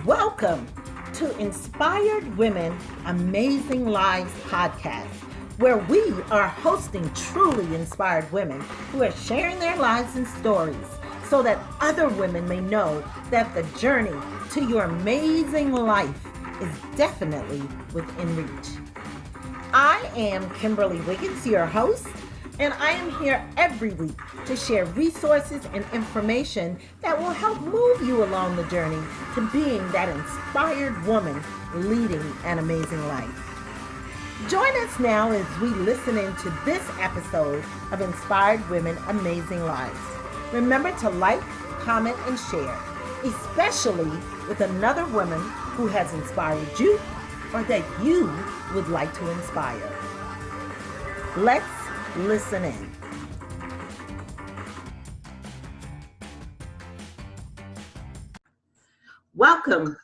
Welcome to Inspired Women, Amazing Lives podcast, where we are hosting truly inspired women who are sharing their lives and stories so that other women may know that the journey to your amazing life is definitely within reach. I am Kimberly Wiggins, your host, and I am here every week to share resources and information that will help move you along the journey to being that inspired woman leading an amazing life. Join us now as we listen into this episode of Inspired Women, Amazing Lives. Remember to like, comment, and share, especially with another woman who has inspired you or that you would like to inspire. Let's listen in. Welcome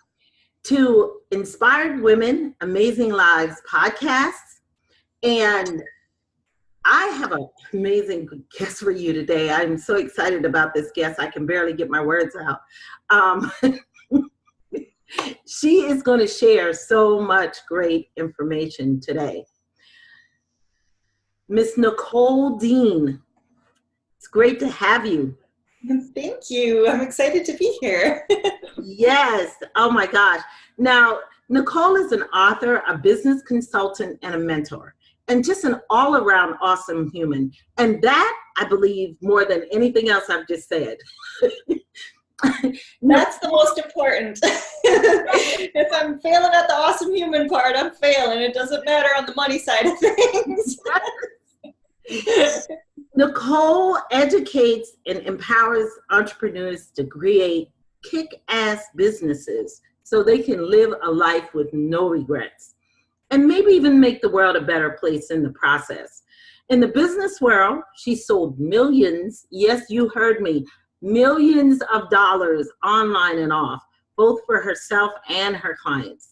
to Inspired Women, Amazing Lives podcast. And I have an amazing guest for you today. I'm so excited about this guest. I can barely get my words out. She is going to share so much great information today. Miss Nicole Dean, it's great to have you. Thank you. I'm excited to be here. Yes. Oh my gosh. Now, Nicole is an author, a business consultant, and a mentor, and just an all-around awesome human. And that, I believe, more than anything else I've just said. That's the most important. If I'm failing at the awesome human part, I'm failing. It doesn't matter on the money side of things. Nicole educates and empowers entrepreneurs to create kick-ass businesses so they can live a life with no regrets and maybe even make the world a better place in the process. In the business world, she sold millions, yes, you heard me, millions of dollars online and off, both for herself and her clients.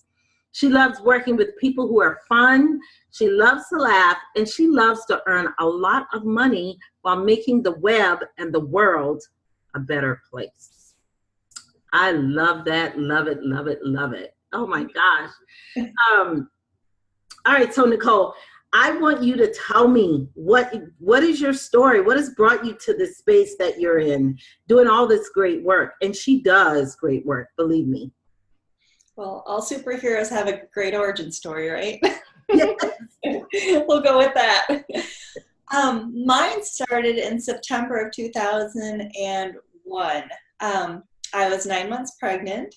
She loves working with people who are fun, she loves to laugh, and she loves to earn a lot of money while making the web and the world a better place. I love that, love it, love it, love it. Oh my gosh. All right, so Nicole, I want you to tell me what is your story? What has brought you to this space that you're in, doing all this great work? And she does great work, believe me. Well, all superheroes have a great origin story, right? Yes. We'll go with that. Mine started in September of 2001. I was 9 months pregnant,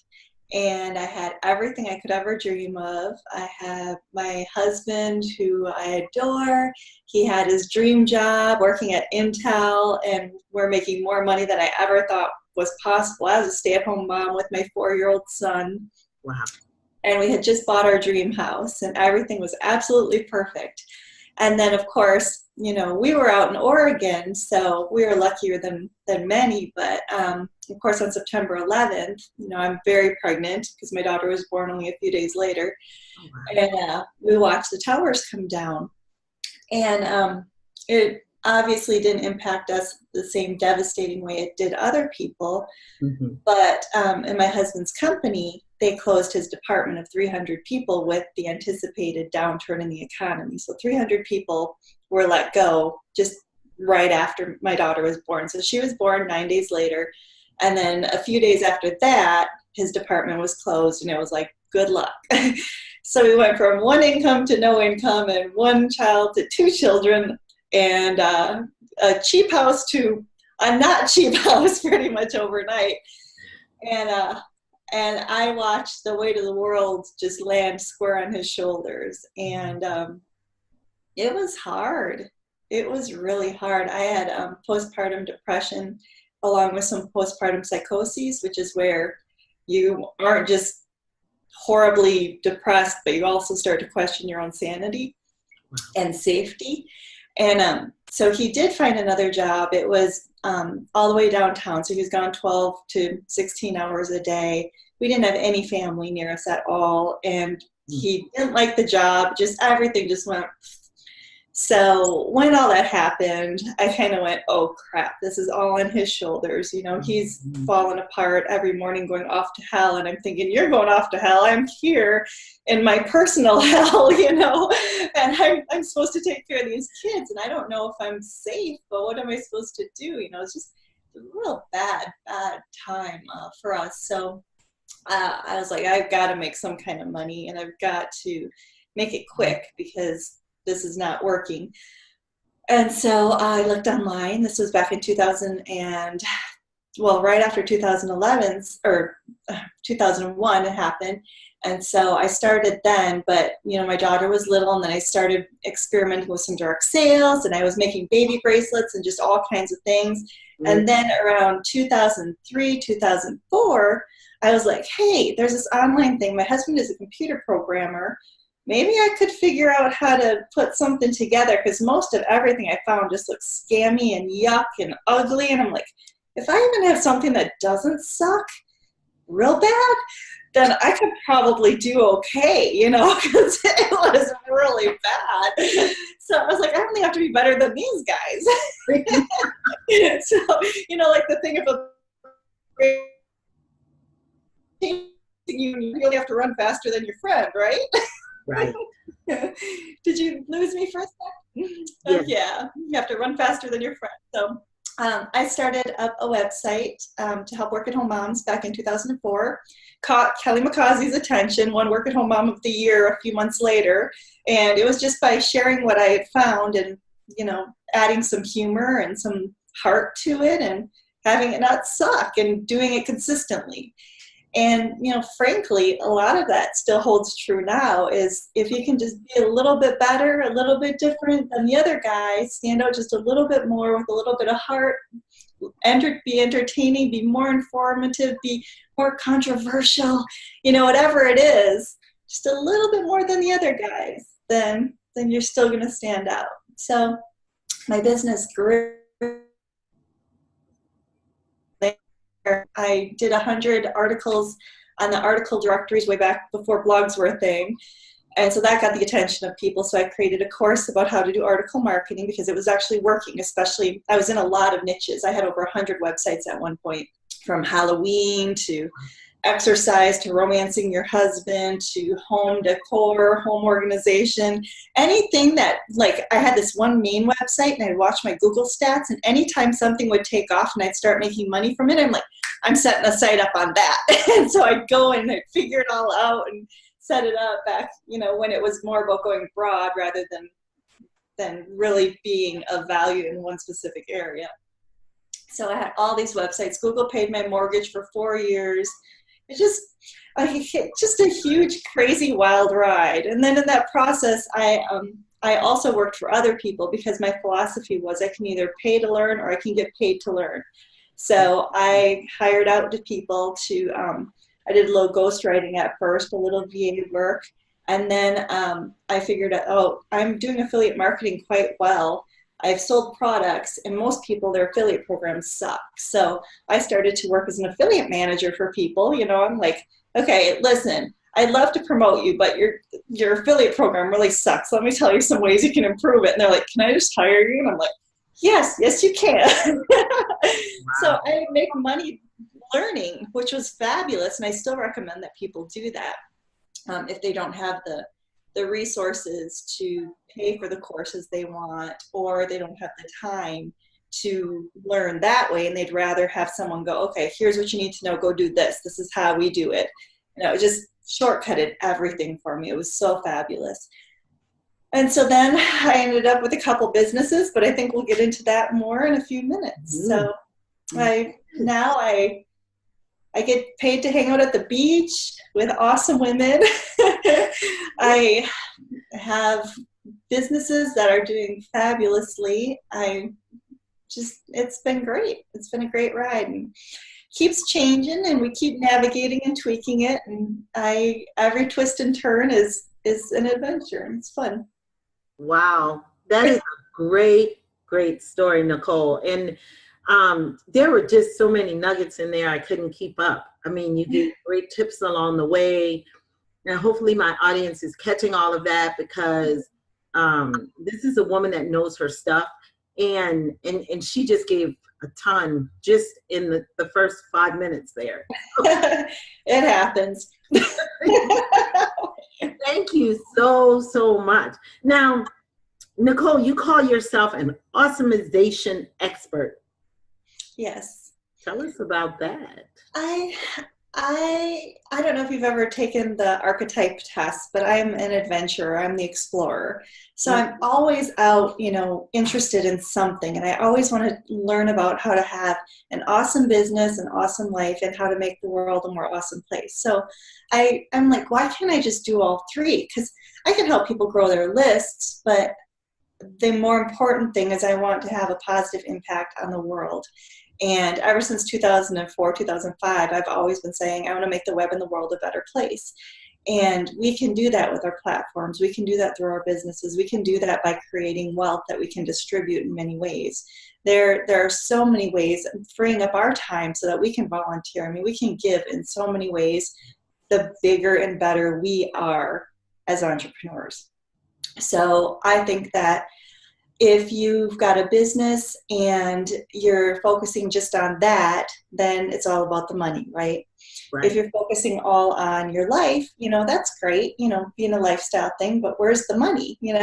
and I had everything I could ever dream of. I had my husband, who I adore. He had his dream job working at Intel, and we're making more money than I ever thought was possible as a stay-at-home mom with my 4-year-old son. Wow. And we had just bought our dream house, and everything was absolutely perfect. And then, of course, you know, we were out in Oregon, so we were luckier than many. But, of course, on September 11th, you know, I'm very pregnant because my daughter was born only a few days later. Oh, wow. And we watched the towers come down. And it obviously didn't impact us the same devastating way it did other people. Mm-hmm. But in my husband's company, they closed his department of 300 people with the anticipated downturn in the economy. So 300 people were let go just right after my daughter was born. So she was born 9 days later. And then a few days after that, his department was closed, and it was like, good luck. So we went from one income to no income, and one child to 2 children, and a cheap house to a not cheap house pretty much overnight. And I watched the weight of the world just land square on his shoulders. And it was hard. It was really hard. I had postpartum depression along with some postpartum psychoses, which is where you aren't just horribly depressed, but you also start to question your own sanity and safety. And so he did find another job. It was all the way downtown. So he was gone 12 to 16 hours a day. we didn't have any family near us at all. And he didn't like the job, just everything just went. So when all that happened, I kind of went, oh crap, this is all on his shoulders. You know, he's falling apart every morning going off to hell. And I'm thinking, you're going off to hell. I'm here in my personal hell, you know, and I'm supposed to take care of these kids. And I don't know if I'm safe, but what am I supposed to do? You know, it's just a real bad time for us. So I was like, I've got to make some kind of money, and I've got to make it quick because this is not working. And so I looked online. This was back in 2000 and, well, right after 2011 or 2001 it happened. And so I started then, but you know, my daughter was little, and then I started experimenting with some direct sales, and I was making baby bracelets and just all kinds of things. And then around 2003, 2004, I was like, hey, there's this online thing. My husband is a computer programmer. Maybe I could figure out how to put something together, because most of everything I found just looks scammy and yuck and ugly. And I'm like, if I even have something that doesn't suck real bad, then I could probably do okay, you know, because it was really bad. So I was like, I only have to be better than these guys. So, you know, like the thing of a you really have to run faster than your friend, right? Right. Did you lose me for a second? Yeah, you have to run faster than your friend. So I started up a website to help work-at-home moms back in 2004. Caught Kelly McCausey's attention, won Work-at-Home Mom of the Year a few months later. And it was just by sharing what I had found and, you know, adding some humor and some heart to it and having it not suck and doing it consistently. And, you know, frankly, a lot of that still holds true now, is if you can just be a little bit better, a little bit different than the other guy, stand out just a little bit more with a little bit of heart, be entertaining, be more informative, be more controversial, you know, whatever it is, just a little bit more than the other guys, then you're still going to stand out. So my business grew. I did 100 articles on the article directories way back before blogs were a thing. And so that got the attention of people. So I created a course about how to do article marketing, because it was actually working, especially I was in a lot of niches. I had over 100 websites at one point, from Halloween to exercise to romancing your husband to home decor, home organization, anything that, like, I had this one main website and I'd watch my Google stats, and anytime something would take off and I'd start making money from it, I'm like, I'm setting a site up on that. And so I'd go and I'd figure it all out and set it up back, you know, when it was more about going broad rather than really being of value in one specific area. So I had all these websites. Google paid my mortgage for 4 years. It's just a huge, crazy, wild ride. And then in that process, I also worked for other people, because my philosophy was I can either pay to learn or I can get paid to learn. So I hired out to people to, I did a little ghostwriting at first, a little VA work. And then I figured out, oh, I'm doing affiliate marketing quite well. I've sold products, and most people, their affiliate programs suck. So I started to work as an affiliate manager for people. You know, I'm like, okay, listen, I'd love to promote you, but your affiliate program really sucks. Let me tell you some ways you can improve it. And they're like, can I just hire you? And I'm like, yes, you can. Wow. So I make money learning, which was fabulous. And I still recommend that people do that if they don't have the resources to pay for the courses they want, or they don't have the time to learn that way, and they'd rather have someone go, okay, here's what you need to know, go do this. This is how we do it. You know, it just shortcutted everything for me. It was so fabulous. And so then I ended up with a couple businesses, but I think we'll get into that more in a few minutes. So I get paid to hang out at the beach with awesome women. I have businesses that are doing fabulously. It's been great. It's been a great ride, and keeps changing, and we keep navigating and tweaking it. And every twist and turn is an adventure, and it's fun. Wow, that is a great story, Nicole. And There were just so many nuggets in there, I couldn't keep up. I mean, you gave great tips along the way. And hopefully my audience is catching all of that, because this is a woman that knows her stuff. And she just gave a ton just in the first 5 minutes there. It happens. Thank you so much. Now, Nicole, you call yourself an awesomization expert. Yes. Tell us about that. I don't know if you've ever taken the archetype test, but I'm an adventurer. I'm the explorer. So I'm always out, interested in something. And I always want to learn about how to have an awesome business, an awesome life, and how to make the world a more awesome place. So I'm like, why can't I just do all three? Because I can help people grow their lists, but the more important thing is I want to have a positive impact on the world. And ever since 2004, 2005, I've always been saying I want to make the web and the world a better place. And we can do that with our platforms. We can do that through our businesses. We can do that by creating wealth that we can distribute in many ways. There are so many ways, freeing up our time so that we can volunteer. I mean, we can give in so many ways, the bigger and better we are as entrepreneurs. So I think that if you've got a business and you're focusing just on that, then it's all about the money, right? If you're focusing all on your life, that's great, being a lifestyle thing, but where's the money, And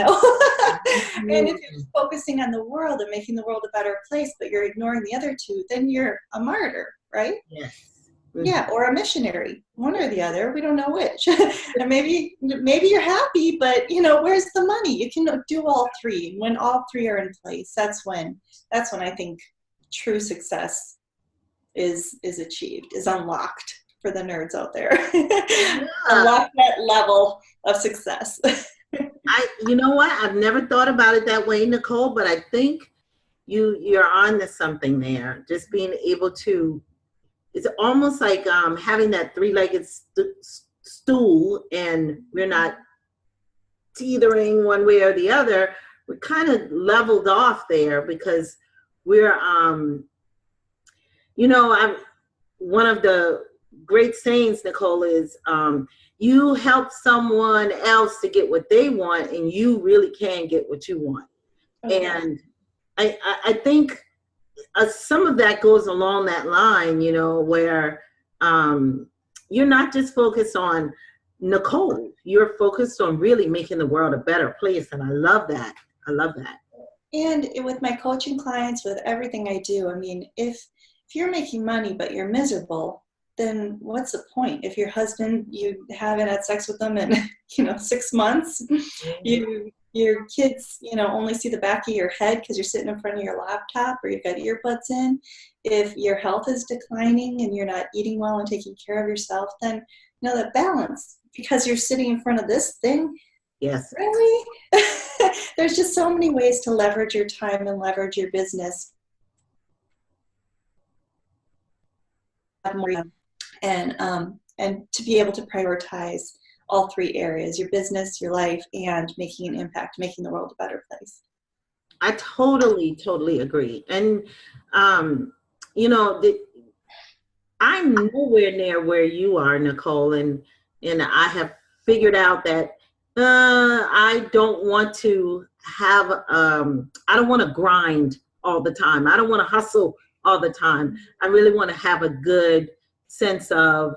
if you're focusing on the world and making the world a better place, but you're ignoring the other two, then you're a martyr, right? Yes. Yeah, or a missionary, one or the other. We don't know which. And maybe you're happy, but where's the money? You can do all three. When all three are in place, that's when I think true success is achieved, is unlocked for the nerds out there. Unlock that level of success. You know what? I've never thought about it that way, Nicole, but I think you're on to something there. Just being able to, it's almost like having that three-legged stool, and we're not teetering one way or the other. We're kind of leveled off there, because we're, one of the great sayings, Nicole, is you help someone else to get what they want, and you really can get what you want. Okay. And I think some of that goes along that line, where you're not just focused on Nicole, you're focused on really making the world a better place. And I love that. And with my coaching clients, with everything I do, I mean, if you're making money, but you're miserable, then what's the point? If your husband, you haven't had sex with them in, 6 months, your kids, only see the back of your head because you're sitting in front of your laptop or you've got earbuds in. If your health is declining and you're not eating well and taking care of yourself, then that balance, because you're sitting in front of this thing. Yes. Really? There's just so many ways to leverage your time and leverage your business. And to be able to prioritize all three areas, your business, your life, and making an impact, making the world a better place. I totally agree. And, I'm nowhere near where you are, Nicole, and I have figured out that I don't want to have, I don't want to grind all the time. I don't want to hustle all the time. I really want to have a good sense of,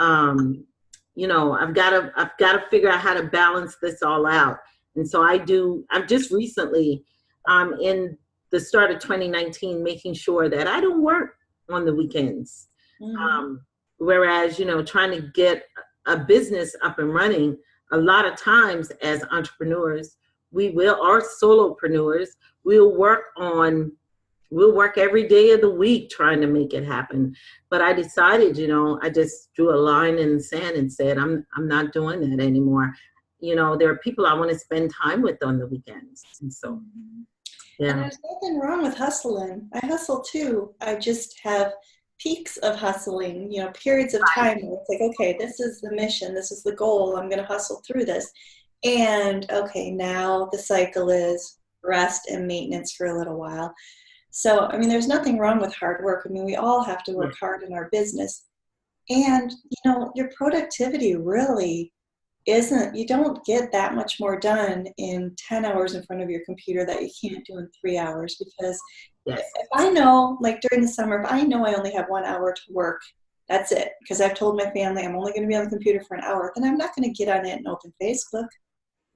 I've got to figure out how to balance this all out. And so I'm just recently, in the start of 2019, making sure that I don't work on the weekends. Mm-hmm. Whereas, trying to get a business up and running, a lot of times as entrepreneurs, or solopreneurs, we'll work every day of the week trying to make it happen. But I decided, I just drew a line in the sand and said, I'm not doing that anymore. There are people I want to spend time with on the weekends. And so, yeah. And there's nothing wrong with hustling. I hustle too. I just have peaks of hustling, periods of time where it's like, okay, this is the mission. This is the goal. I'm going to hustle through this. And okay, now the cycle is rest and maintenance for a little while. So, I mean, there's nothing wrong with hard work. I mean, we all have to work hard in our business. And, your productivity really isn't, you don't get that much more done in 10 hours in front of your computer that you can't do in 3 hours. Because Yes. if I know, like during the summer, if I know I only have 1 hour to work, that's it. Because I've told my family I'm only going to be on the computer for an hour, then I'm not going to get on it and open Facebook.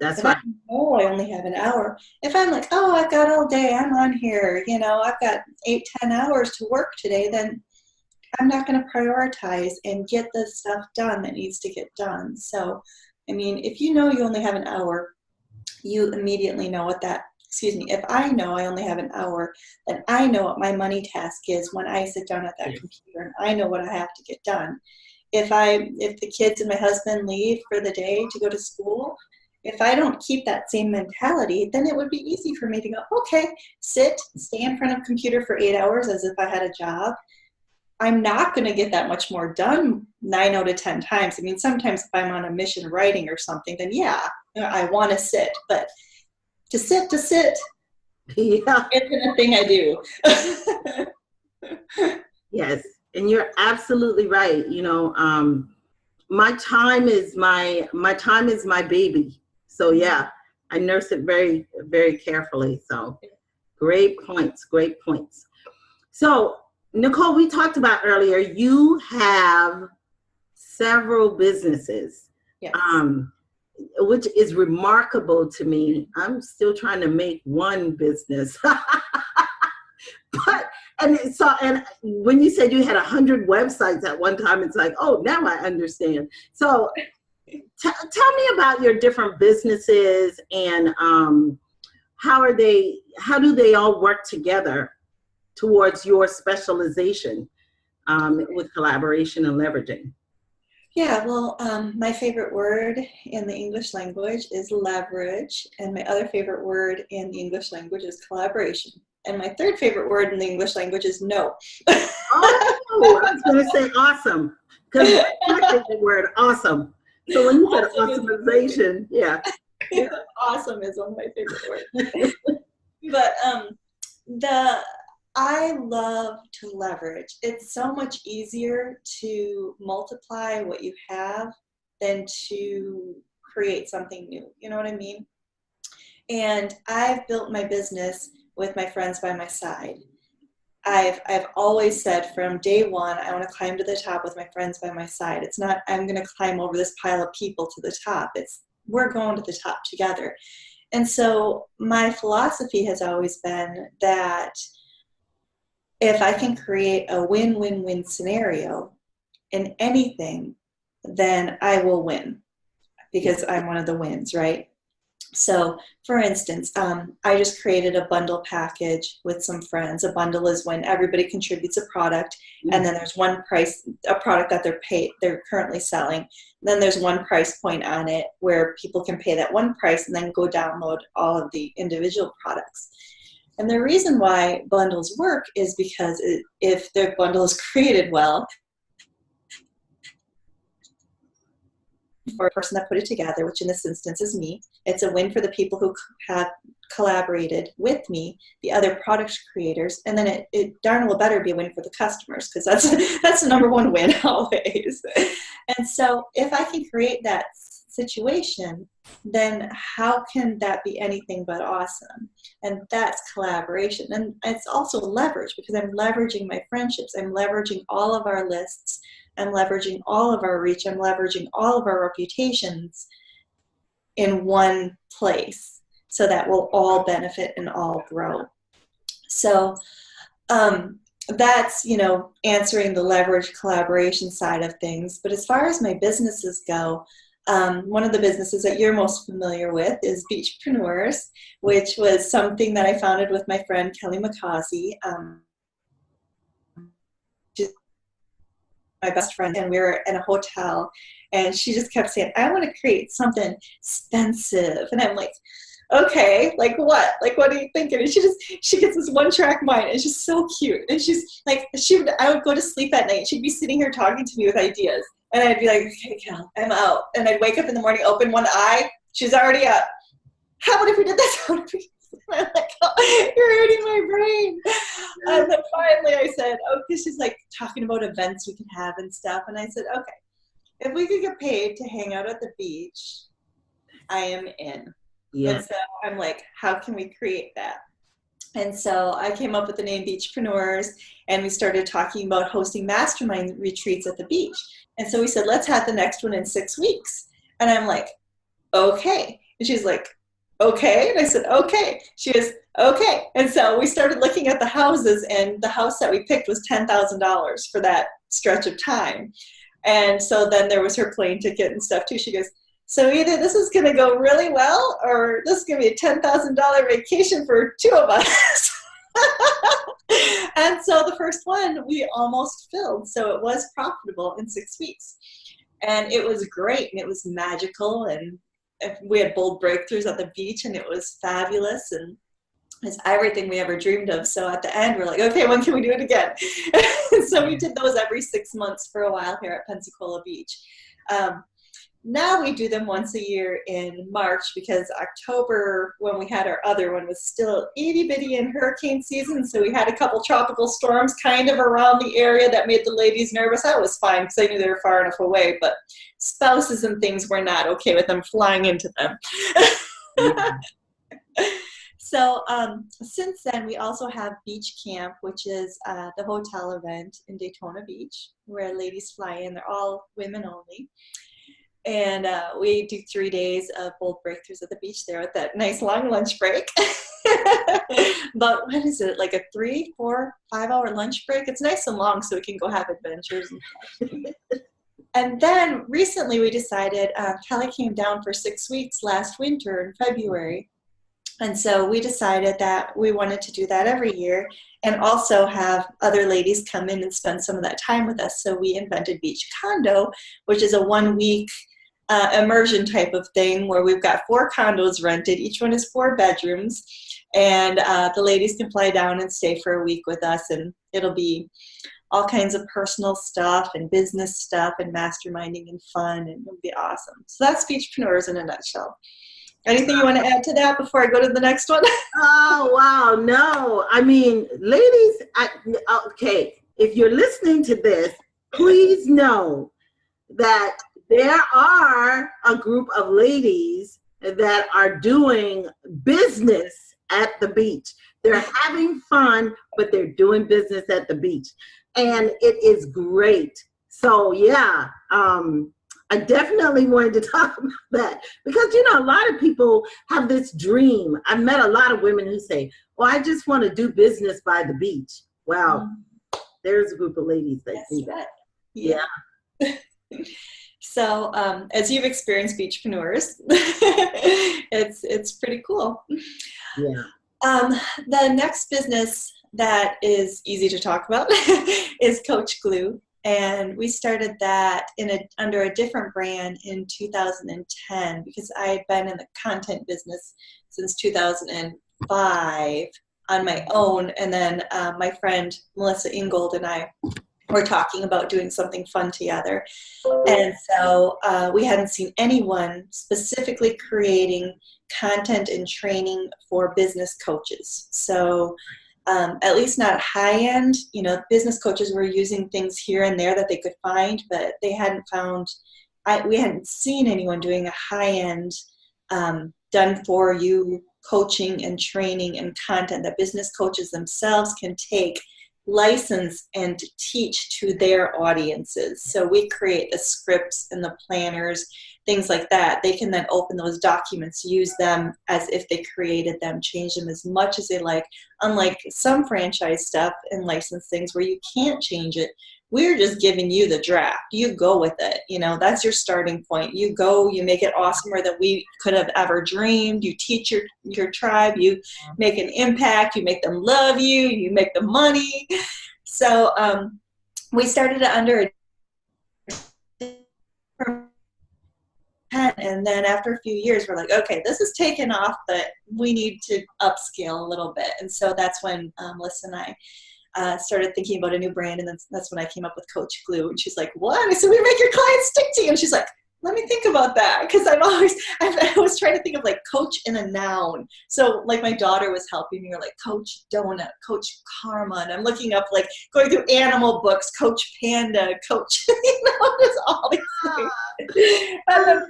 That's If right. I know I only have an hour, if I'm like, oh, I've got all day, I'm on here, I've got 8-10 hours to work today, then I'm not going to prioritize and get the stuff done that needs to get done. So, I mean, if you know you only have an hour, you immediately know if I know I only have an hour, then I know what my money task is when I sit down at that computer, and I know what I have to get done. If the kids and my husband leave for the day to go to school, if I don't keep that same mentality, then it would be easy for me to go, okay, stay in front of a computer for 8 hours as if I had a job. I'm not going to get that much more done 9 out of 10 times. I mean, sometimes if I'm on a mission writing or something, then yeah, I want to sit. But to sit Yeah. isn't a thing I do. Yes. And you're absolutely right. My time is my baby. So yeah, I nurse it very, very carefully. So great points. So Nicole, we talked about earlier, you have several businesses, Yes. Which is remarkable to me. I'm still trying to make one business. And when you said you had 100 websites at one time, it's like, oh, now I understand. So tell me about your different businesses and how do they all work together towards your specialization with collaboration and leveraging? Yeah, well, my favorite word in the English language is leverage, and my other favorite word in the English language is collaboration. And my third favorite word in the English language is no. Oh, I was going to say awesome, because my favorite word, awesome. So when you said awesomization, yeah. Awesome is one of my favorite words. But I love to leverage. It's so much easier to multiply what you have than to create something new. You know what I mean? And I've built my business with my friends by my side. I've always said from day one, I want to climb to the top with my friends by my side. It's not, I'm going to climb over this pile of people to the top. It's, we're going to the top together. And so my philosophy has always been that if I can create a win-win-win scenario in anything, then I will win because I'm one of the wins, right? So, for instance, I just created a bundle package with some friends. A bundle is when everybody contributes a product, and then there's one price, a product that they're currently selling. Then there's one price point on it where people can pay that one price and then go download all of the individual products. And the reason why bundles work is because if the bundle is created well, for a person that put it together, which in this instance is me, it's a win for the people who have collaborated with me, the other product creators, and then it darn well better be a win for the customers, because that's the number one win always. And so if I can create that situation, then how can that be anything but awesome? And that's collaboration. And it's also leverage, because I'm leveraging my friendships, I'm leveraging all of our lists, I'm leveraging all of our reach, I'm leveraging all of our reputations in one place, so that we'll all benefit and all grow. So that's, answering the leverage collaboration side of things. But as far as my businesses go, one of the businesses that you're most familiar with is Beachpreneurs, which was something that I founded with my friend Kelly McCausey, my best friend, and we were in a hotel, and she just kept saying, I want to create something expensive. And I'm like, okay, like what? Like, what are you thinking? And she gets this one-track mind, and she's so cute. And she's like, I would go to sleep at night, she'd be sitting here talking to me with ideas. And I'd be like, okay, Cal, I'm out. And I'd wake up in the morning, open one eye, she's already up. How about if we did this? I'm like, oh, you're hurting my brain. And then finally I said, okay, she's like talking about events we can have and stuff. And I said, okay, if we could get paid to hang out at the beach, I am in. Yeah. And so I'm like, how can we create that? And so I came up with the name Beachpreneurs, and we started talking about hosting mastermind retreats at the beach. And so we said, let's have the next one in 6 weeks. And I'm like, okay. And she's like, okay. And I said, okay. She goes, okay. And so we started looking at the houses, and the house that we picked was $10,000 for that stretch of time. And so then there was her plane ticket and stuff too. She goes, so either this is going to go really well, or this is going to be a $10,000 vacation for 2 of us. And so the first one we almost filled. So it was profitable in 6 weeks. And it was great, and it was magical, and we had bold breakthroughs at the beach, and it was fabulous, and it's everything we ever dreamed of. So at the end, we're like, okay, when can we do it again? So we did those every 6 months for a while here at Pensacola Beach. Now we do them once a year in March, because October, when we had our other one, was still itty-bitty in hurricane season. So we had a couple tropical storms kind of around the area that made the ladies nervous. I was fine because I knew they were far enough away, but spouses and things were not okay with them flying into them. So since then, we also have Beach Camp, which is the hotel event in Daytona Beach, where ladies fly in. They're all women only. And we do 3 days of bold breakthroughs at the beach there with that nice long lunch break. But what is it, like a 3, 4, 5 hour lunch break? It's nice and long so we can go have adventures and stuff. And then recently we decided, Kelly came down for 6 weeks last winter in February. And so we decided that we wanted to do that every year, and also have other ladies come in and spend some of that time with us. So we invented Beach Condo, which is a 1 week immersion type of thing where we've got 4 condos rented. Each one is 4 bedrooms, and the ladies can fly down and stay for a week with us, and it'll be all kinds of personal stuff and business stuff and masterminding and fun, and it'll be awesome. So that's Beachpreneurs in a nutshell. Anything you want to add to that before I go to the next one? Oh, wow. No. I mean, ladies, okay, if you're listening to this, please know that there are a group of ladies that are doing business at the beach. They're having fun, but they're doing business at the beach. And it is great. So, yeah, I definitely wanted to talk about that, because, you know, a lot of people have this dream. I've met a lot of women who say, well, I just want to do business by the beach. Well, there's a group of ladies that do that. Yeah. So as you've experienced Beachpreneurs, it's pretty cool. Yeah. The next business that is easy to talk about is Coach Glue. And we started that under a different brand in 2010, because I had been in the content business since 2005 on my own. And then my friend Melissa Ingold and I were talking about doing something fun together. And so we hadn't seen anyone specifically creating content and training for business coaches. So at least not high-end, you know, business coaches were using things here and there that they could find, but they hadn't found, we hadn't seen anyone doing a high-end, done-for-you coaching and training and content that business coaches themselves can take, license, and teach to their audiences. So we create the scripts and the planners, things like that. They can then open those documents, use them as if they created them, change them as much as they like. Unlike some franchise stuff and license things where you can't change it, we're just giving you the draft. You go with it. You know, that's your starting point. You go, you make it awesomer than we could have ever dreamed. You teach your tribe, you make an impact, you make them love you, you make them money. So we started it under and then after a few years, we're like, okay, this is taken off, but we need to upscale a little bit. And so that's when Melissa and I started thinking about a new brand, and that's when I came up with Coach Glue. And she's like, what? I said, we make your clients stick to you. And she's like, Let me think about that, because I was trying to think of like coach in a noun. So like my daughter was helping me, or like Coach Donut, Coach Karma, and I'm looking up like going through animal books, Coach Panda, Coach, just all these things. And then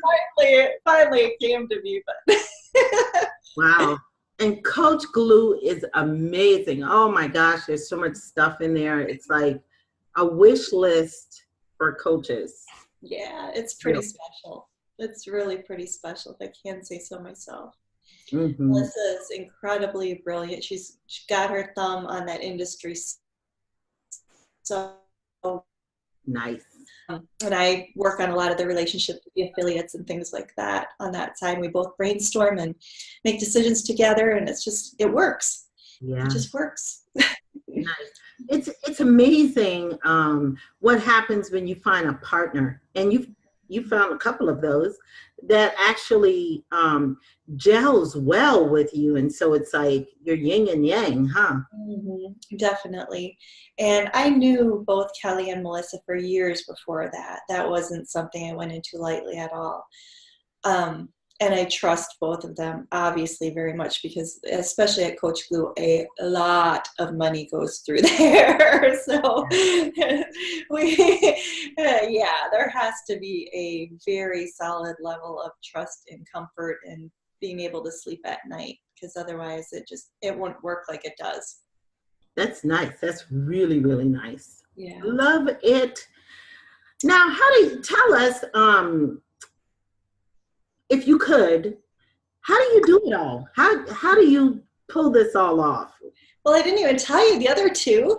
finally it came to me, but. Wow. And Coach Glue is amazing. Oh my gosh, there's so much stuff in there. It's like a wish list for coaches. Yeah, it's pretty special. It's really pretty special, if I can say so myself. Mm-hmm. Melissa is incredibly brilliant. She got her thumb on that industry. So nice. And I work on a lot of the relationships with the affiliates and things like that on that side. We both brainstorm and make decisions together, and it works. Yeah. It just works. Nice. It's amazing what happens when you find a partner, and you found a couple of those that actually gels well with you, and so it's like you're yin and yang, huh? Mm-hmm. Definitely. And I knew both Kelly and Melissa for years before that. That wasn't something I went into lightly at all. And I trust both of them, obviously, very much, because especially at Coach Glue, a lot of money goes through there. So there has to be a very solid level of trust and comfort and being able to sleep at night, because otherwise it won't work like it does. That's nice. That's really, really nice. Yeah. Love it. Now, how do you tell us, if you could, how do you do it all? How do you pull this all off? Well, I didn't even tell you the other two.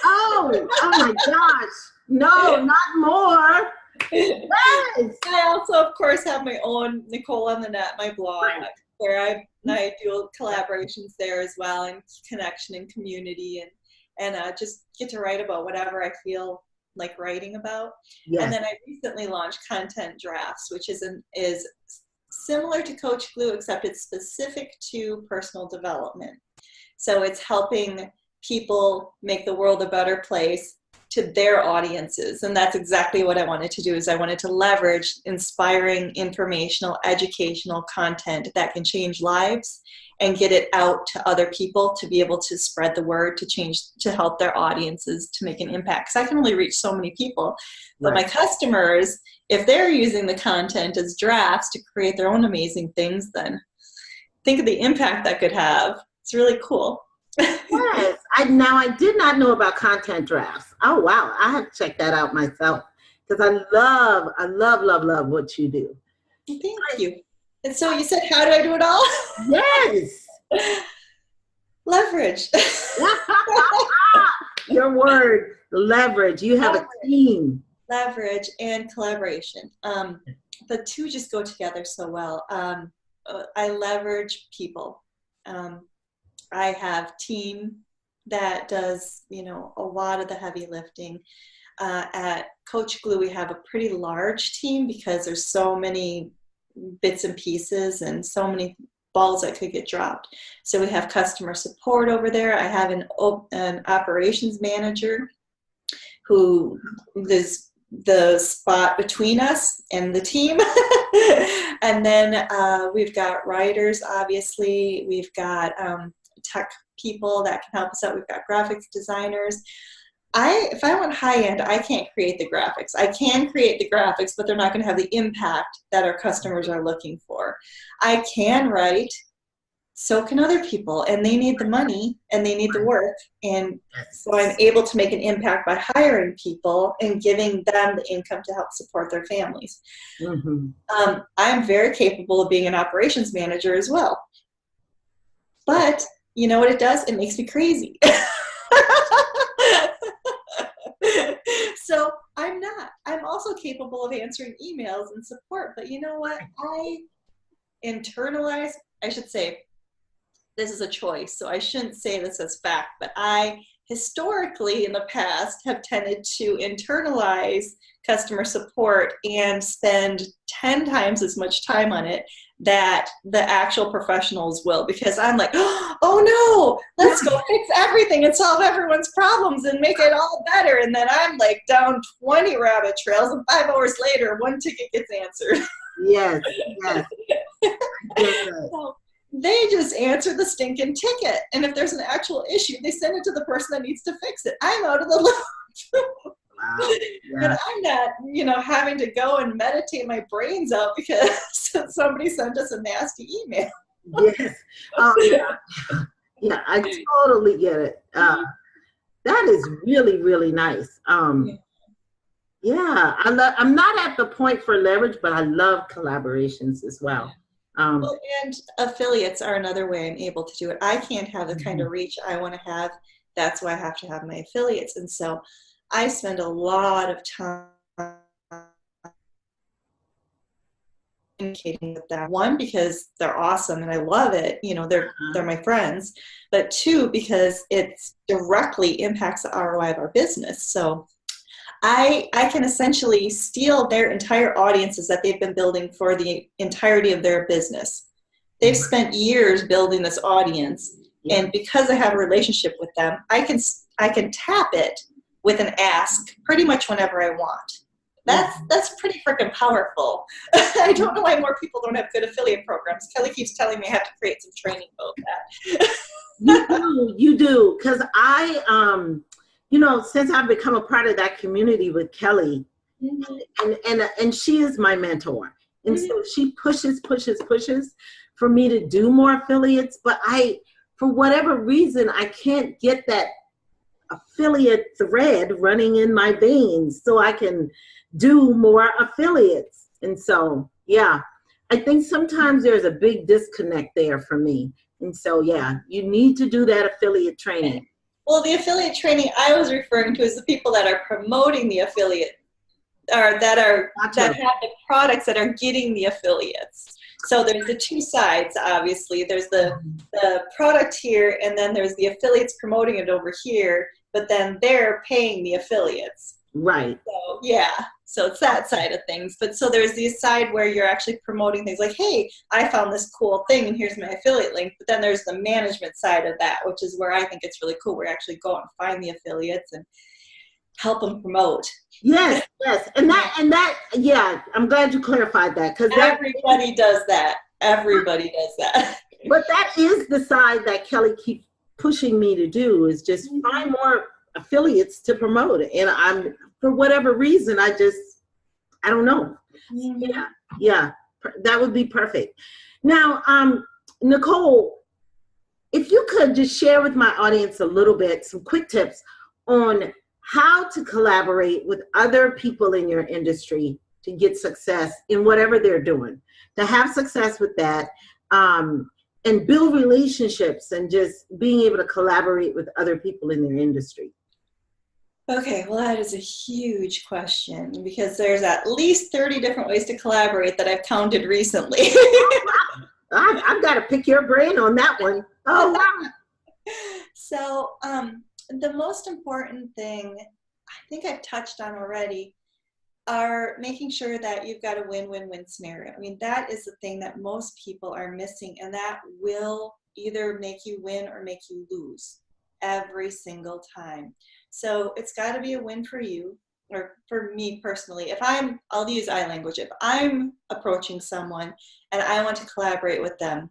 Oh my gosh. No, not more. Yes. I also, of course, have my own Nicole on the Net, my blog, where I do collaborations there as well, and connection and community, and just get to write about whatever I feel like writing about. Yes. And then I recently launched Content Drafts, which is similar to Coach Glue, except it's specific to personal development. So it's helping people make the world a better place to their audiences. And that's exactly what I wanted to do. Is I wanted to leverage inspiring, informational, educational content that can change lives and get it out to other people to be able to spread the word, to help their audiences to make an impact. Because I can only reach so many people. But my customers, if they're using the content as drafts to create their own amazing things, then think of the impact that could have. It's really cool. Yes, I did not know about content drafts. Oh wow, I have to check that out myself, because I love what you do. Thank you. And so you said, how do I do it all? Yes. Leverage. Your word, leverage. You have a team. Leverage and collaboration. The two just go together so well. I leverage people. I have team that does, a lot of the heavy lifting. At Coach Glue, we have a pretty large team because there's so many bits and pieces and so many balls that could get dropped. So we have customer support over there. I have an operations manager who is the spot between us and the team. And then we've got writers, obviously. We've got tech people that can help us out. We've got graphics designers. If I want high end, I can't create the graphics. I can create the graphics, but they're not going to have the impact that our customers are looking for. I can write, so can other people, and they need the money and they need the work. And so I'm able to make an impact by hiring people and giving them the income to help support their families. Mm-hmm. I'm very capable of being an operations manager as well. But you know what it does? It makes me crazy. So I'm also capable of answering emails and support, but you know what? I should say, this is a choice, so I shouldn't say this as fact, but I historically in the past have tended to internalize customer support and spend 10 times as much time on it that the actual professionals will, because I'm like, oh no, let's go fix everything and solve everyone's problems and make it all better. And then I'm like down 20 rabbit trails, and 5 hours later, one ticket gets answered. Yes, yes. So they just answer the stinking ticket. And if there's an actual issue, they send it to the person that needs to fix it. I'm out of the loop. Wow. Yeah. And I'm not, having to go and meditate my brains out because somebody sent us a nasty email. Yes. Yeah. Yeah, I totally get it. That is really, really nice. Yeah, I'm not at the point for leverage, but I love collaborations as well. Well, and affiliates are another way I'm able to do it. I can't have the kind of reach I want to have. That's why I have to have my affiliates. And so I spend a lot of time communicating with them. One, because they're awesome and I love it. They're my friends. But two, because it directly impacts the ROI of our business. So I can essentially steal their entire audiences that they've been building for the entirety of their business. They've spent years building this audience, and because I have a relationship with them, I can tap it with an ask pretty much whenever I want. That's pretty freaking powerful. I don't know why more people don't have good affiliate programs. Kelly keeps telling me I have to create some training about that. You do, because I since I've become a part of that community with Kelly, and she is my mentor. And so she pushes for me to do more affiliates, but for whatever reason, I can't get that affiliate thread running in my veins so I can do more affiliates. And so, yeah, I think sometimes there's a big disconnect there for me. And so, yeah, you need to do that affiliate training. Well, the affiliate training I was referring to is the people that are promoting the affiliate, or that have the products that are getting the affiliates. So there's the two sides, obviously. There's the product here, and then there's the affiliates promoting it over here, but then they're paying the affiliates. Right. So, yeah. So it's that side of things. But so there's the side where you're actually promoting things like, hey, I found this cool thing and here's my affiliate link. But then there's the management side of that, which is where I think it's really cool. Where you actually go out and find the affiliates and help them promote. Yes. And that, yeah, I'm glad you clarified that, because everybody does that. Everybody does that. But that is the side that Kelly keeps pushing me to do, is just find more affiliates to promote. And for whatever reason, I don't know. Yeah, that would be perfect. Now, Nicole, if you could just share with my audience a little bit, some quick tips on how to collaborate with other people in your industry to get success in whatever they're doing, to have success with that, and build relationships and just being able to collaborate with other people in their industry. Okay, well, that is a huge question, because there's at least 30 different ways to collaborate that I've counted recently. I've got to pick your brain on that one. Oh, wow. So the most important thing I think I've touched on already are making sure that you've got a win-win-win scenario. I mean, that is the thing that most people are missing, and that will either make you win or make you lose every single time. So it's got to be a win for you, or for me personally. I'll use I language. If I'm approaching someone and I want to collaborate with them,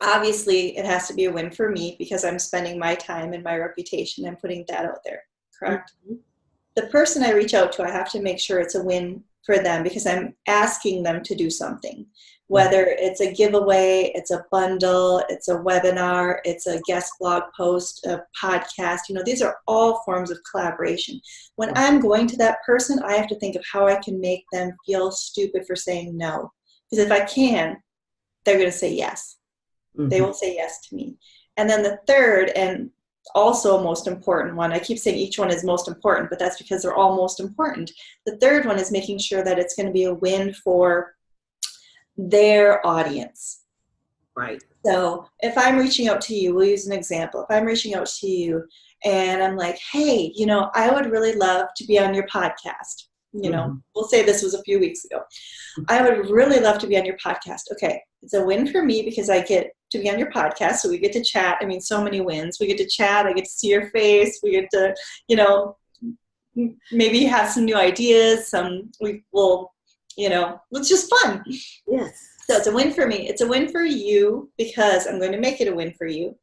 obviously it has to be a win for me because I'm spending my time and my reputation and putting that out there, correct? Mm-hmm. The person I reach out to, I have to make sure it's a win for them because I'm asking them to do something. Whether it's a giveaway, it's a bundle, it's a webinar, it's a guest blog post, a podcast, these are all forms of collaboration. When I'm going to that person, I have to think of how I can make them feel stupid for saying no. Because if I can, they're going to say yes. Mm-hmm. They will say yes to me. And then the third, and also most important one, I keep saying each one is most important, but that's because they're all most important. The third one is making sure that it's going to be a win for their audience. Right. So if I'm reaching out to you, we'll use an example. If I'm reaching out to you and I'm like, hey, I would really love to be on your podcast. We'll say this was a few weeks ago. I would really love to be on your podcast. Okay, it's a win for me because I get to be on your podcast, so we get to chat. I mean, so many wins. We get to chat. I get to see your face. We get to, maybe have some new ideas. It's just fun. Yes. So it's a win for me. It's a win for you because I'm going to make it a win for you.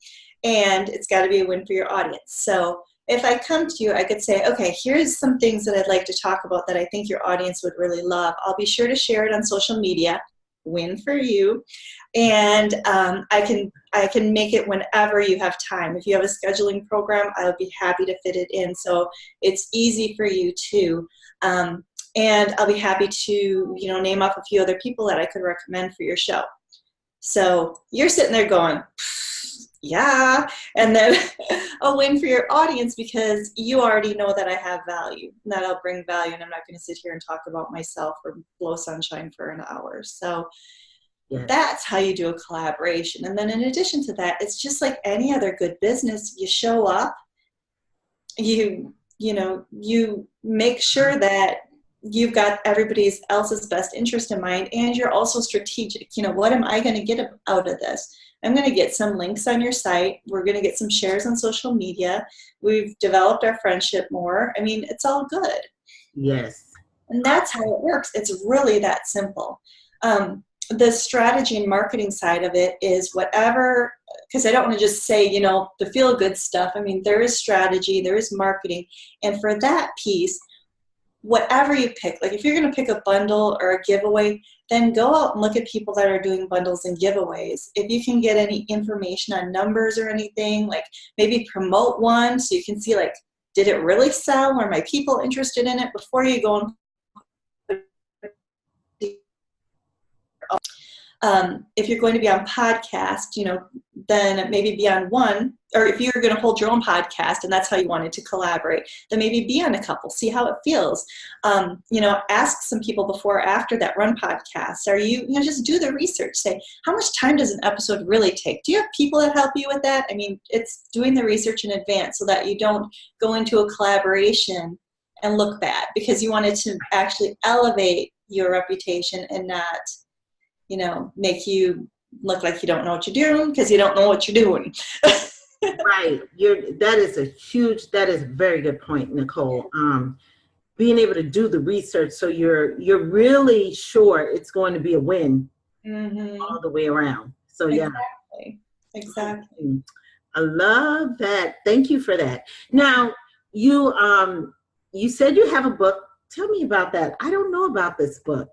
And it's got to be a win for your audience. So if I come to you, I could say, okay, here's some things that I'd like to talk about that I think your audience would really love. I'll be sure to share it on social media. Win for you. And I can make it whenever you have time. If you have a scheduling program, I would be happy to fit it in. So it's easy for you too. And I'll be happy to, name off a few other people that I could recommend for your show. So you're sitting there going, yeah, and then a win for your audience because you already know that I have value, and that I'll bring value, and I'm not going to sit here and talk about myself or blow sunshine for an hour. So that's how you do a collaboration. And then in addition to that, it's just like any other good business. You show up, you make sure that you've got everybody else's best interest in mind, and you're also strategic. What am I going to get out of this? I'm going to get some links on your site. We're going to get some shares on social media. We've developed our friendship more. I mean, it's all good. Yes. And that's how it works. It's really that simple. The strategy and marketing side of it is whatever, because I don't want to just say, the feel-good stuff. I mean, there is strategy, there is marketing. And for that piece, whatever you pick, like if you're going to pick a bundle or a giveaway, then go out and look at people that are doing bundles and giveaways. If you can get any information on numbers or anything, like maybe promote one so you can see, like, did it really sell? Are my people interested in it before you go and if you're going to be on podcast, then maybe be on one, or if you're going to hold your own podcast and that's how you wanted to collaborate, then maybe be on a couple, see how it feels. Ask some people before or after that run podcasts. Are you just do the research. Say, how much time does an episode really take? Do you have people that help you with that? I mean, it's doing the research in advance so that you don't go into a collaboration and look bad because you wanted to actually elevate your reputation and not make you look like you don't know what you're doing because you don't know what you're doing. Right. That is a very good point, Nicole. Being able to do the research so you're really sure it's going to be a win all the way around. So Exactly. I love that. Thank you for that. Now, you said you have a book. Tell me about that. I don't know about this book.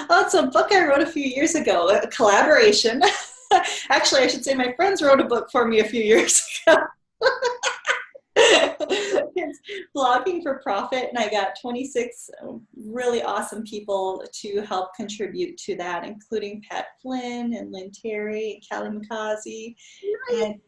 Well, it's a book I wrote a few years ago, a collaboration. Actually, I should say my friends wrote a book for me a few years ago. It's Blogging for Profit, and I got 26 really awesome people to help contribute to that, including Pat Flynn and Lynn Terry and Callie McCausey. And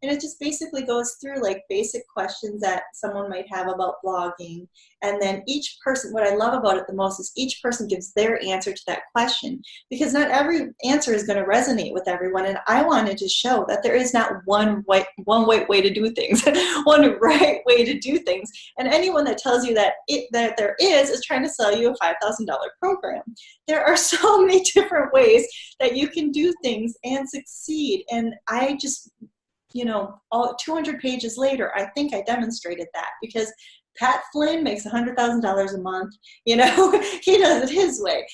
and it just basically goes through like basic questions that someone might have about blogging, and then each person, what I love about it the most is each person gives their answer to that question, because not every answer is going to resonate with everyone, and I wanted to show that there is not one right way to do things, one right way to do things, and anyone that tells you that there is trying to sell you a $5,000 program. There are so many different ways that you can do things and succeed, and I just, all 200 pages later, I think I demonstrated that, because Pat Flynn makes $100,000 a month. He does it his way.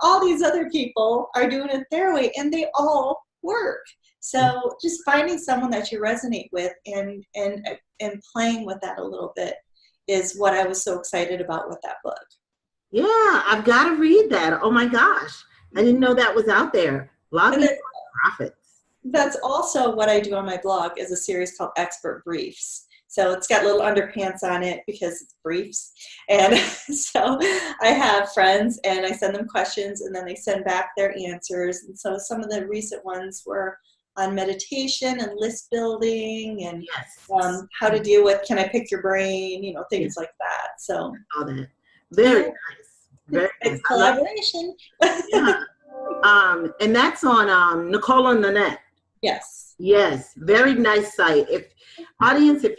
All these other people are doing it their way, and they all work. So just finding someone that you resonate with and playing with that a little bit is what I was so excited about with that book. Yeah, I've got to read that. Oh my gosh, I didn't know that was out there. Blogging for Profit. That's also what I do on my blog, is a series called Expert Briefs. So it's got little underpants on it because it's briefs. And so I have friends and I send them questions and then they send back their answers. And so some of the recent ones were on meditation and list building and how to deal with, can I pick your brain, things like that. So all that. Very nice. Very it's nice. Collaboration. Yeah. And that's on Nicole on the Net. Yes. Yes, very nice site. If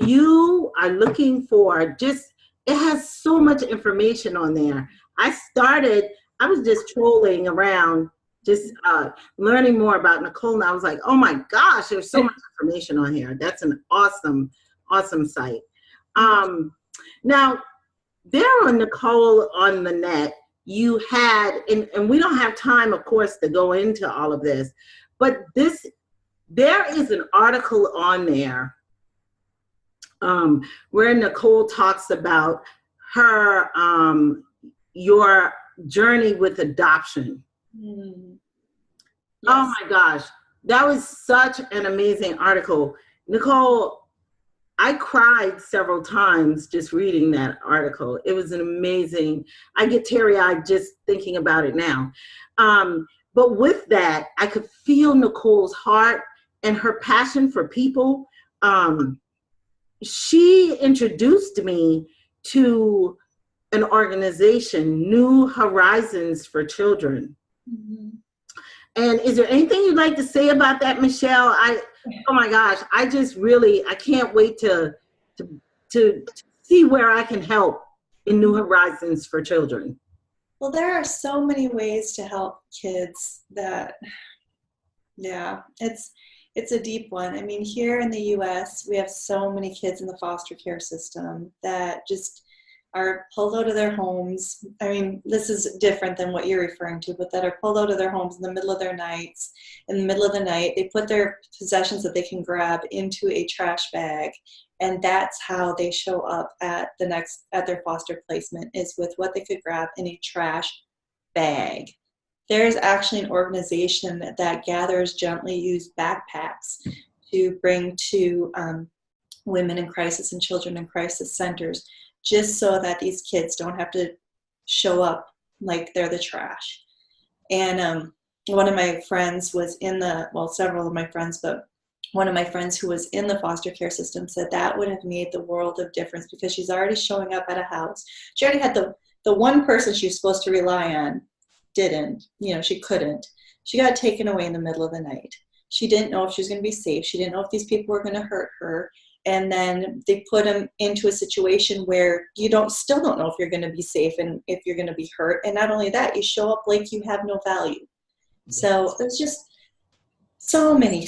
you are looking for it has so much information on there. I was just trolling around, just learning more about Nicole, and I was like, oh my gosh, there's so much information on here. That's an awesome, awesome site. Now, there on Nicole on the net, you had, and we don't have time, of course, to go into all of this, but there is an article on there where Nicole talks about her, your journey with adoption. Mm. Yes. Oh my gosh, that was such an amazing article. Nicole, I cried several times just reading that article. It was an amazing, I get teary-eyed just thinking about it now. But with that, I could feel Nicole's heart and her passion for people. She introduced me to an organization, New Horizons for Children. Mm-hmm. And is there anything you'd like to say about that, Michelle? Oh my gosh, I can't wait to see where I can help in New Horizons for Children. Well, there are so many ways to help kids that, yeah, it's a deep one. I mean, here in the US, we have so many kids in the foster care system that just are pulled out of their homes. I mean, this is different than what you're referring to, but that are pulled out of their homes in the middle of their nights. In the middle of the night, they put their possessions that they can grab into a trash bag, and that's how they show up at their foster placement, is with what they could grab in a trash bag. There's actually an organization that gathers gently used backpacks to bring to women in crisis and children in crisis centers, just so that these kids don't have to show up like they're the trash. And one of my friends was several of my friends, but one of my friends who was in the foster care system said that would have made the world of difference, because she's already showing up at a house. She already had the one person she was supposed to rely on didn't, she couldn't. She got taken away in the middle of the night. She didn't know if she was going to be safe. She didn't know if these people were going to hurt her. And then they put them into a situation where you still don't know if you're going to be safe and if you're going to be hurt. And not only that, you show up like you have no value. So there's just so many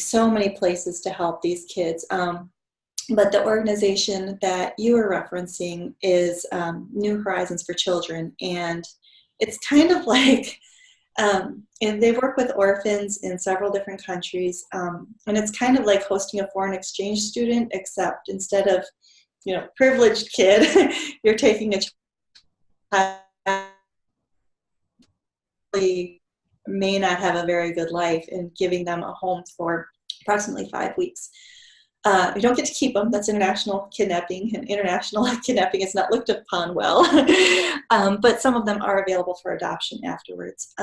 places to help these kids. But the organization that you were referencing is New Horizons for Children. And it's kind of like, and they work with orphans in several different countries. And it's kind of like hosting a foreign exchange student, except instead of, privileged kid, you're taking a child who may not have a very good life and giving them a home for approximately 5 weeks. You don't get to keep them. That's international kidnapping, and international kidnapping is not looked upon well. But some of them are available for adoption afterwards.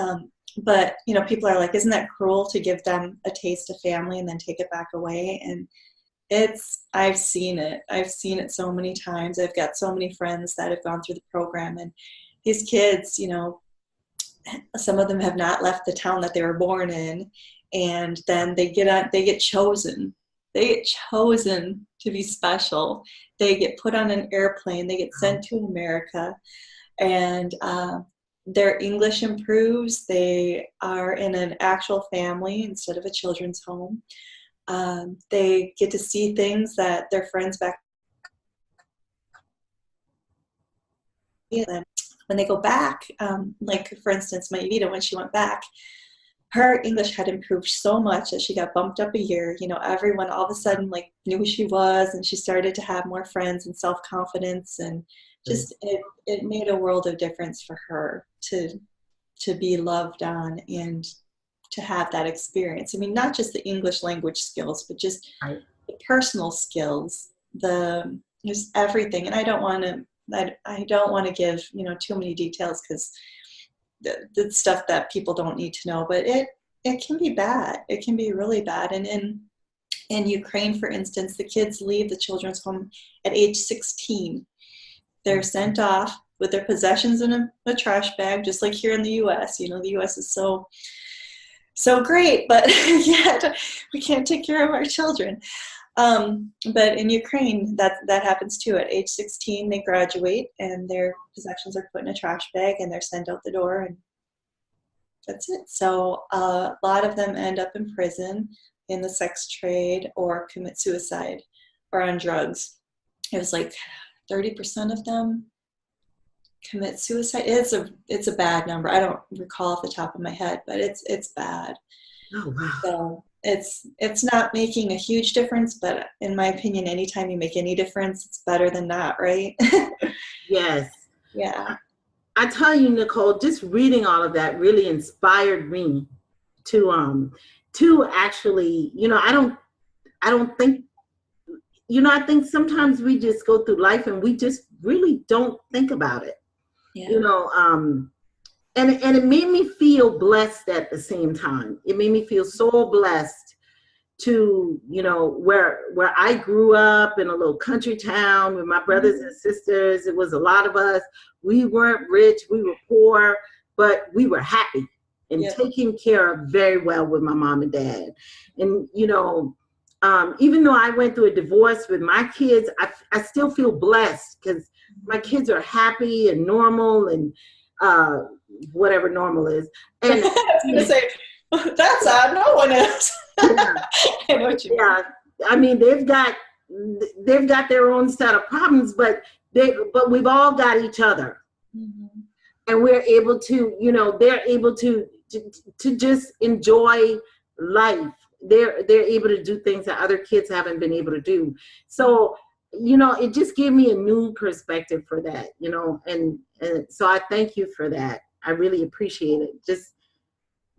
But people are like, isn't that cruel to give them a taste of family and then take it back away? And I've seen it. I've seen it so many times. I've got so many friends that have gone through the program, and these kids, some of them have not left the town that they were born in, and then they get chosen. They get chosen to be special. They get put on an airplane. They get sent to America, and their English improves. They are in an actual family instead of a children's home. They get to see things that their friends back. When they go back, like for instance, my Evita, when she went back, her English had improved so much that she got bumped up a year. Everyone all of a sudden knew who she was, and she started to have more friends and self-confidence, and just it made a world of difference for her to be loved on and to have that experience. I mean, not just the English language skills, but just the personal skills, just everything. And I don't want to give too many details, because the stuff that people don't need to know, but it can be bad. It can be really bad. And in Ukraine, for instance, the kids leave the children's home at age 16. They're sent off with their possessions in a trash bag, just like here in the U.S. The U.S. is so so great, but yet we can't take care of our children. But in Ukraine, that happens too. At age 16, they graduate and their possessions are put in a trash bag and they're sent out the door, and that's it. So a lot of them end up in prison, in the sex trade, or commit suicide, or on drugs. It was like 30% of them commit suicide. It's a bad number. I don't recall off the top of my head, but it's bad. Oh, wow. So it's not making a huge difference, but in my opinion, anytime you make any difference, it's better than not, right? Yes. Yeah. I tell you, Nicole, just reading all of that really inspired me to actually, I don't think, I think sometimes we just go through life and we just really don't think about it. Yeah. And it made me feel blessed at the same time. It made me feel so blessed to, where I grew up in a little country town with my brothers and sisters. It was a lot of us. We weren't rich, we were poor, but we were happy and taken care of very well with my mom and dad. And, even though I went through a divorce with my kids, I still feel blessed because my kids are happy and normal and whatever normal is. And I was going to say, that's odd. No one is. Yeah. I know what you mean. Yeah. I mean, they've got their own set of problems, but we've all got each other. Mm-hmm. And we're able to, they're able to just enjoy life. They're able to do things that other kids haven't been able to do. So, it just gave me a new perspective for that, and so I thank you for that. I really appreciate it. Just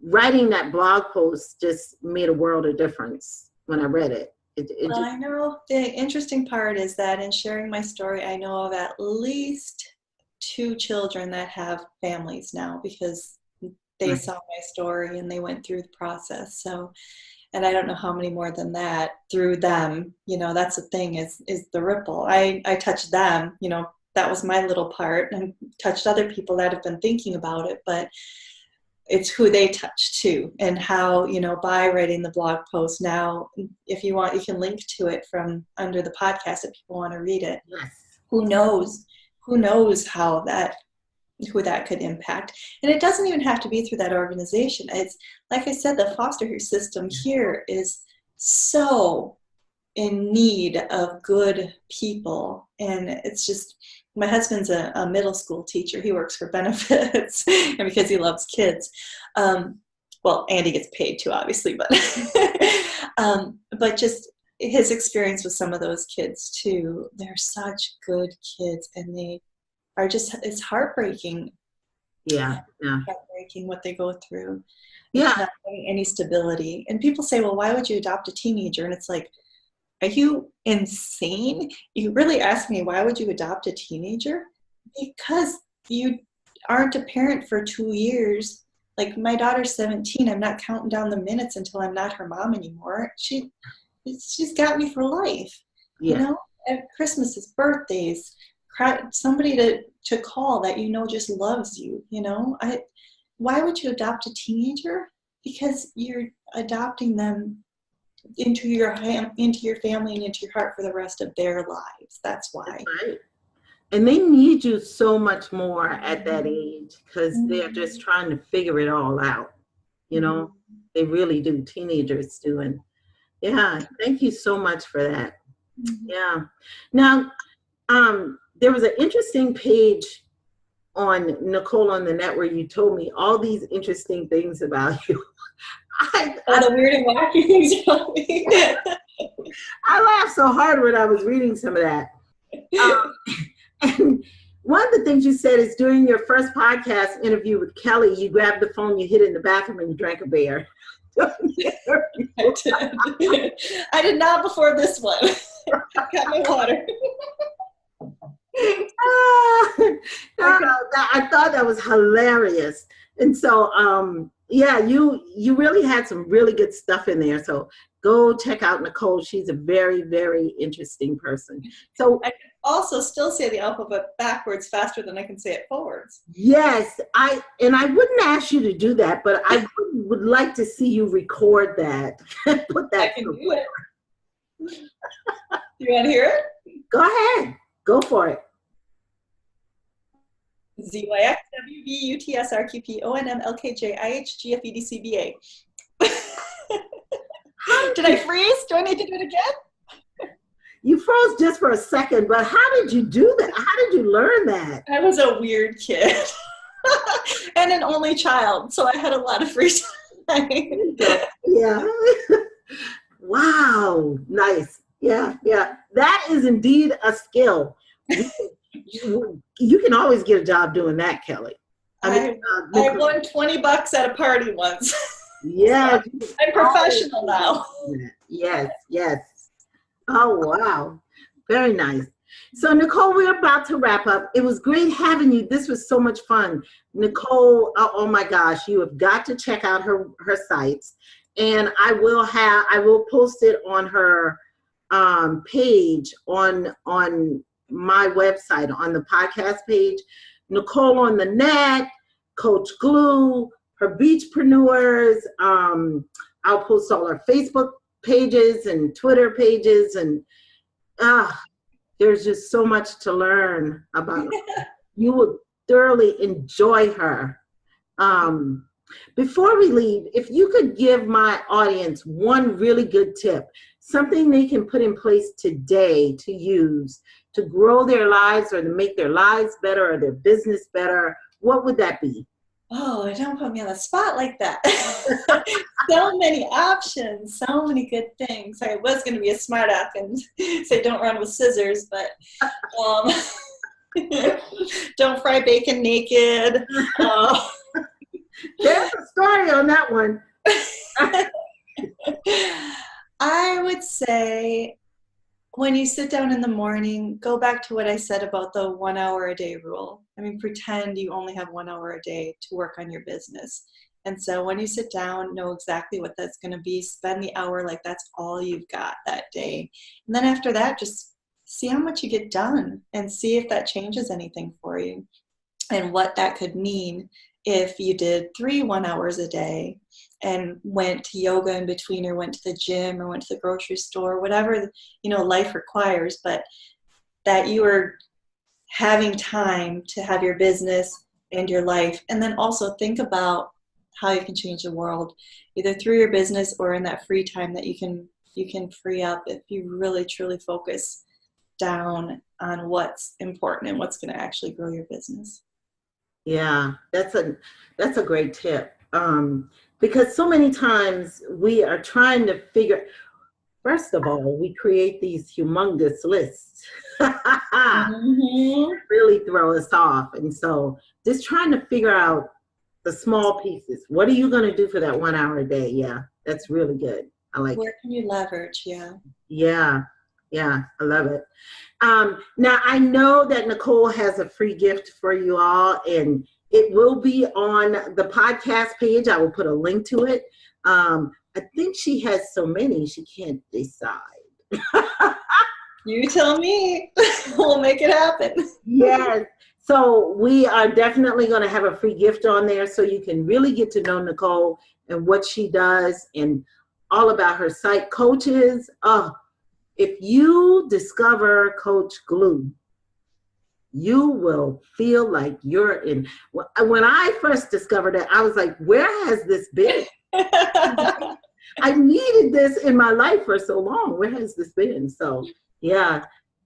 writing that blog post just made a world of difference when I read it. Well, I know the interesting part is that in sharing my story, I know of at least 2 children that have families now because they saw my story and they went through the process. So, and I don't know how many more than that through them. That's the thing is the ripple. I touched them, that was my little part, and touched other people that have been thinking about it, but it's who they touch too, and how, by writing the blog post now, if you want, you can link to it from under the podcast if people want to read it. Yes. Who knows who that could impact. And it doesn't even have to be through that organization. It's like I said, the foster care system here is so in need of good people. And it's just, my husband's a middle school teacher. He works for benefits and because he loves kids. Well, and he gets paid too, obviously, but just his experience with some of those kids too. They're such good kids, and they are just, it's heartbreaking. Yeah. Heartbreaking what they go through. Yeah. Not having any stability. And people say, well, why would you adopt a teenager? And it's like, are you insane? You really ask me, why would you adopt a teenager? Because you aren't a parent for 2 years. Like, my daughter's 17. I'm not counting down the minutes until I'm not her mom anymore. She's got me for life. Yeah. At Christmases, birthdays, somebody to call that just loves you. Why would you adopt a teenager? Because you're adopting them into your family and into your heart for the rest of their lives. That's why. That's right. And they need you so much more at that age because they're just trying to figure it all out. They really do. Teenagers do. And yeah, thank you so much for that. Yeah. Now, there was an interesting page on Nicole on the Net where you told me all these interesting things about you. All the weird and wacky things about me. I laughed so hard when I was reading some of that. And one of the things you said is during your first podcast interview with Kelly, you grabbed the phone, you hid it in the bathroom, and you drank a beer. I did. I did not before this one. I got my water. I thought that was hilarious. And so, yeah, you really had some really good stuff in there. So go check out Nicole. She's a very, very interesting person. So also still say the alphabet backwards faster than I can say it forwards. Yes, I wouldn't ask you to do that, but I would like to see you record that. Put that. I can do it. You want to hear it? Go ahead. Go for it. ZYXWVUTSRQPONMLKJIHGFEDCBA. Did I freeze? Do I need to do it again? You froze just for a second, but how did you do that? How did you learn that? I was a weird kid and an only child, so I had a lot of free time. Yeah. Wow. Nice. Yeah. That is indeed a skill. You can always get a job doing that, Kelly. I won $20 at a party once. Yeah. I'm professional now. Yes. Oh, wow. Very nice. So, Nicole, we're about to wrap up. It was great having you. This was so much fun. Nicole, oh my gosh, you have got to check out her sites. And I will post it on her page on my website, on the podcast page. Nicole on the Net, Coach Glue, her Beachpreneurs. I'll post all her Facebook pages and Twitter pages, and there's just so much to learn about her. You will thoroughly enjoy her. Before we leave, if you could give my audience one really good tip, something they can put in place today to use to grow their lives or to make their lives better or their business better, what would that be? Oh, don't put me on the spot like that. So many options, so many good things. I was going to be a smart aleck and say don't run with scissors, but don't fry bacon naked. There's a story on that one. I would say when you sit down in the morning, go back to what I said about the 1 hour a day rule. I mean, pretend you only have 1 hour a day to work on your business. And so when you sit down, know exactly what that's going to be. Spend the hour like that's all you've got that day. And then after that, just see how much you get done and see if that changes anything for you and what that could mean if you did 3 1 hours a day and went to yoga in between or went to the gym or went to the grocery store, whatever, life requires, but that you are having time to have your business and your life. And then also think about how you can change the world, either through your business or in that free time that you can free up if you really truly focus down on what's important and what's going to actually grow your business. Yeah, that's a great tip. Because so many times we are trying to first of all, we create these humongous lists. Really throw us off. And so just trying to figure out the small pieces. What are you going to do for that 1 hour a day? Yeah, that's really good. I like it. Where can you leverage? Yeah, I love it. Now, I know that Nicole has a free gift for you all, and it will be on the podcast page. I will put a link to it. I think she has so many, she can't decide. You tell me. We'll make it happen. Yes. So we are definitely going to have a free gift on there so you can really get to know Nicole and what she does and all about her site. Coaches, if you discover Coach Glue, you will feel like you're in. When I first discovered it, I was like, where has this been? I needed this in my life for so long. Where has this been? So, yeah.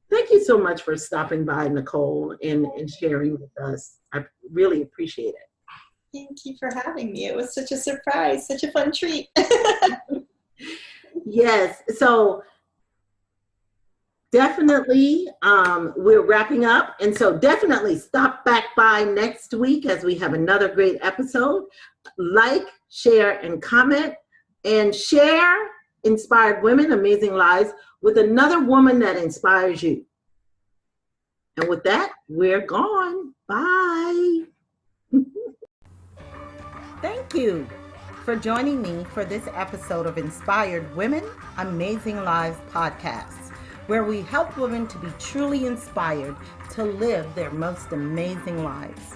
Thank you so much for stopping by, Nicole, and sharing with us. I really appreciate it. Thank you for having me. It was such a surprise, such a fun treat. Yes. So definitely, we're wrapping up. And so definitely stop back by next week as we have another great episode. Like, share, and comment. And share Inspired Women, Amazing Lives with another woman that inspires you. And with that, we're gone. Bye. Thank you for joining me for this episode of Inspired Women, Amazing Lives podcast. where we help women to be truly inspired to live their most amazing lives.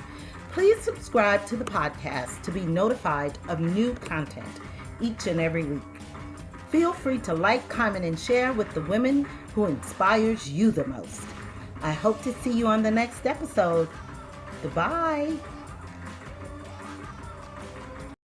Please subscribe to the podcast to be notified of new content each and every week. Feel free to like, comment, and share with the women who inspires you the most. I hope to see you on the next episode. Goodbye.